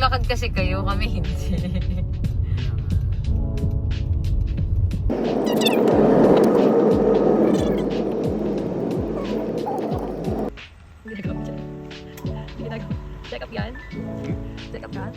naglalakad kasi kayo, kami hindi. Ginagawa dyan. Ginagawa. Check up yan? Check up ka?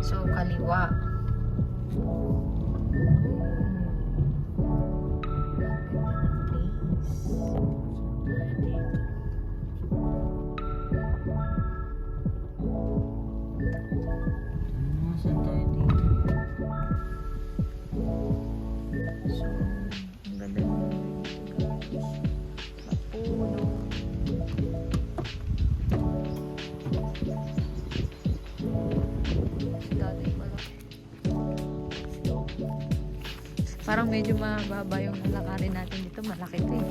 So, kaliwa. Saan tayo dito? So, ang ganda ng mapuno. Daday pala. Parang medyo mababa yung lalakarin natin dito. Malaki to eh.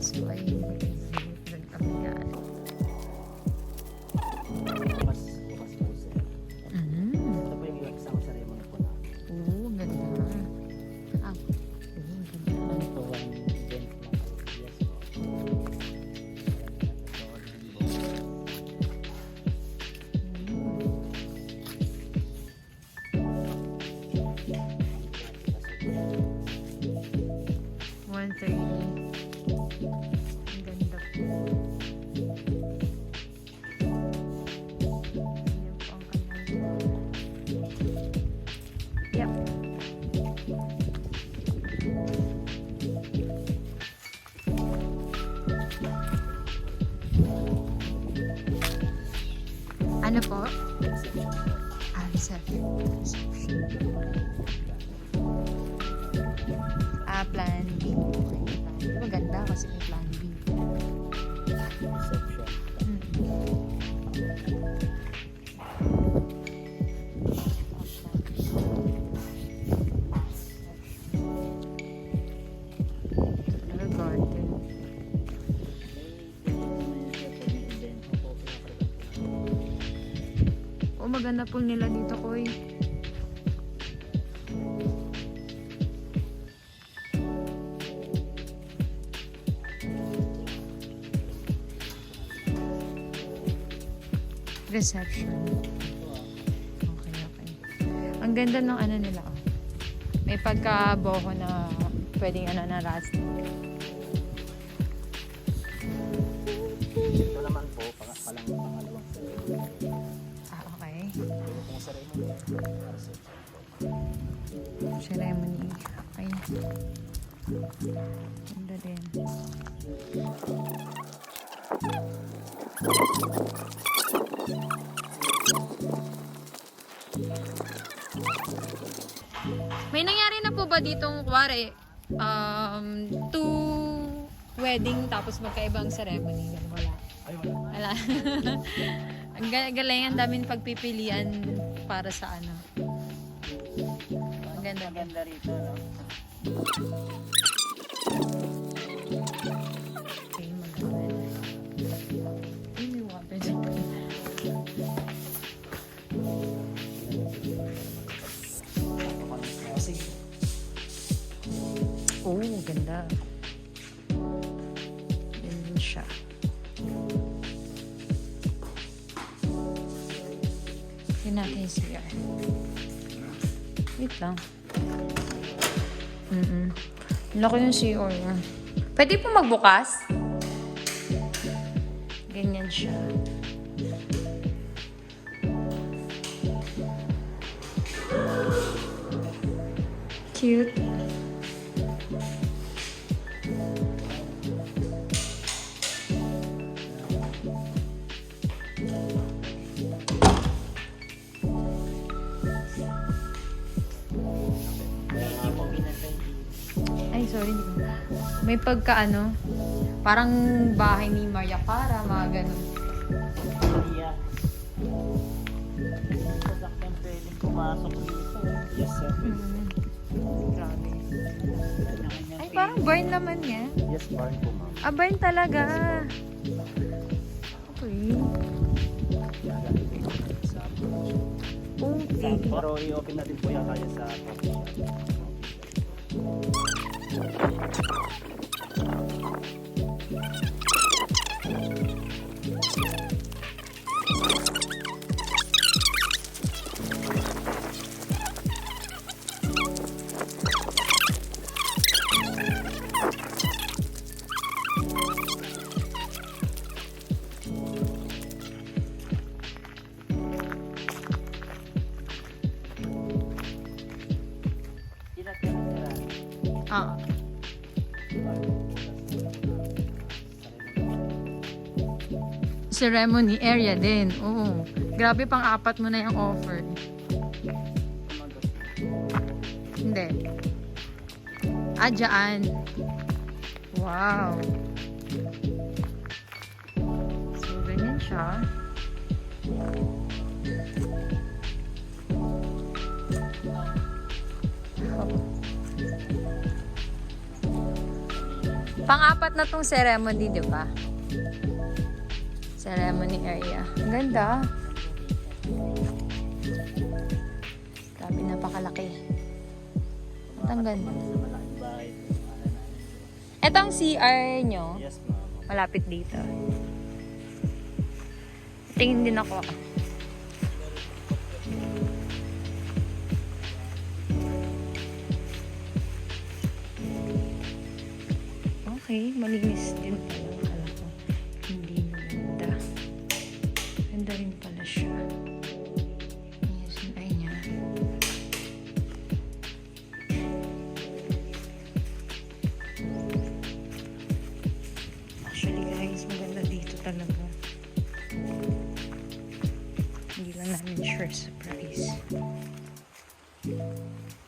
So, ayun. Doon kami yan. Bukas po sir. Ito po yung exam ceremony po namin. Oo, ganda. Ah, oo, ganda. Ano po, one event lang. Yes po. Ang ganda po. Ayan po ang kanyang. Yep. Ano po? Ah, reception. Ah, plan B. Maganda kasi may plan B. Reception. Ano garden? Oh, maganda pool nila dito, Koy. Reception. Okay, okay. Ang ganda ng ano nila, oh. May pagka-boho na pwedeng ano na rust. Ito naman po, pangalawang ceremony. Ah, okay. Ito pong ceremony. Reception po. Ceremony. Okay. Ganda din. May nangyari na po ba ditong kuwari, two wedding tapos magkaibang ceremony? Wala. Ay, wala. Wala. Ang galing, ang daming pagpipilian para sa ano. Ang ganda. Maganda rito, no? Okay, maganda. Ay, may water dyan. Oh, ganda. Ganda siya. Yun natin yung CR. Wait lang. Laki yung CR. Pwede po magbukas? Ganyan siya. Cute. Ay, sorry. May pagka ano, parang bahay ni Maria Clara, mga ganun. Yeah. Sasakyan pwedeng pumasok dito. Yes, sir. Grabe. Ay, parang barn naman niya. Yes, barn po, ma'am. Ah, barn talaga. Gagamitin ko natin sa Okay. pero i-open natin po yata yan sa coffee shop. Ah. Ceremony area din. Oo. Grabe, pang-apat mo na yung offer. Hindi. Ah, dyan. Wow. So, ganyan siya. Pang-apat na tong ceremony, di ba? Ceremony area. Ang ganda. Grabe, napakalaki. At ang ganda. Malaking bahay. Ito ang CR nyo. Yes, ma'am. Malapit dito. Tingin din ako. Okay, malinis din pala. Akala ko hindi maganda. Ganda rin pala siya. Yes, ay niya. Actually guys, maganda dito talaga. Hindi lang namin sure sa price.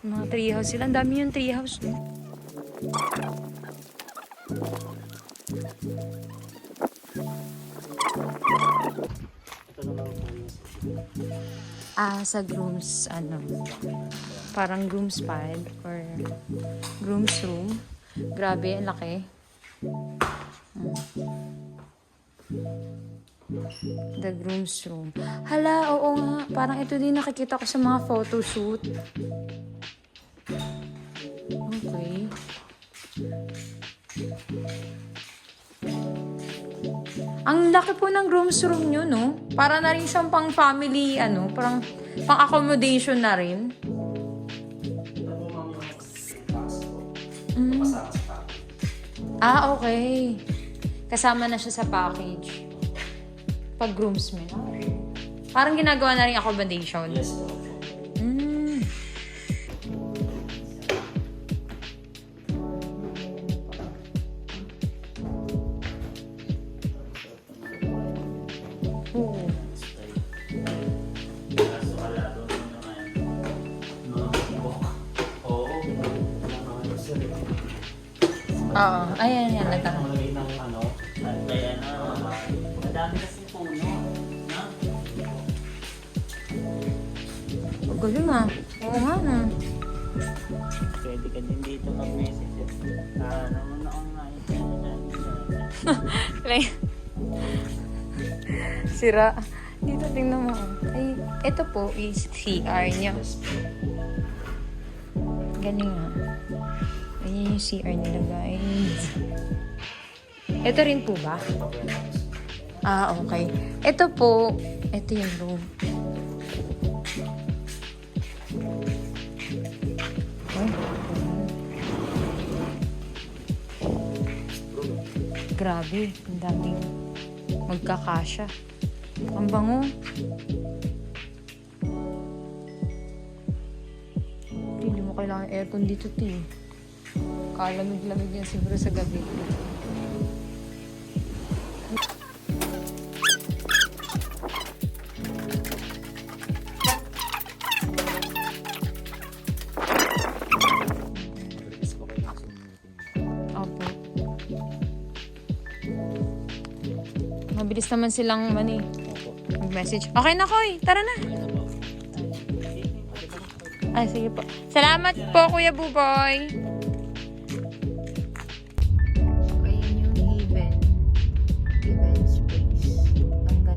Mga treehouse sila. Ang dami yung treehouse, no? Ito naman po yung Sa groom's, parang groom's pad or groom's room. Grabe, ang laki. The groom's room. Hala, oo nga. Parang ito din nakikita ko sa mga photoshoot. Okay. Ang laki po ng groom's room nyo, no? Para na rin siyang pang family, parang pang accommodation na rin. Mm. Ah, okay. Kasama na siya sa package. Pag groomsmen. Parang ginagawa na rin accommodation. yes po. Mm. Oo. Kaso wala doon naman. No, oo. Oo. Ayan, yan. Kahit nakalagay ng kaya madami kasi puno. Na? Ang galing ah. Oo nga na. Pwede ka din dito mag-message. Naman akong Sira. Dito tingnan mo. Ay, ito po is CR niya. Galing nga. Ayan yung CR nila, guys. Ito rin po ba? Ah, okay. Ito po, ito yung room. Ay, grabe, ang daming magkakasya. Ang bango. Hindi mo kailangan aircon dito, ti. Kalamig-lamig yan siguro sa gabi. Opo. Mabilis naman silang mag-message. Okay na, Koy. Tara na. Ay, sige po. Salamat po, Kuya Buboy. So, ayan yung event space. Ang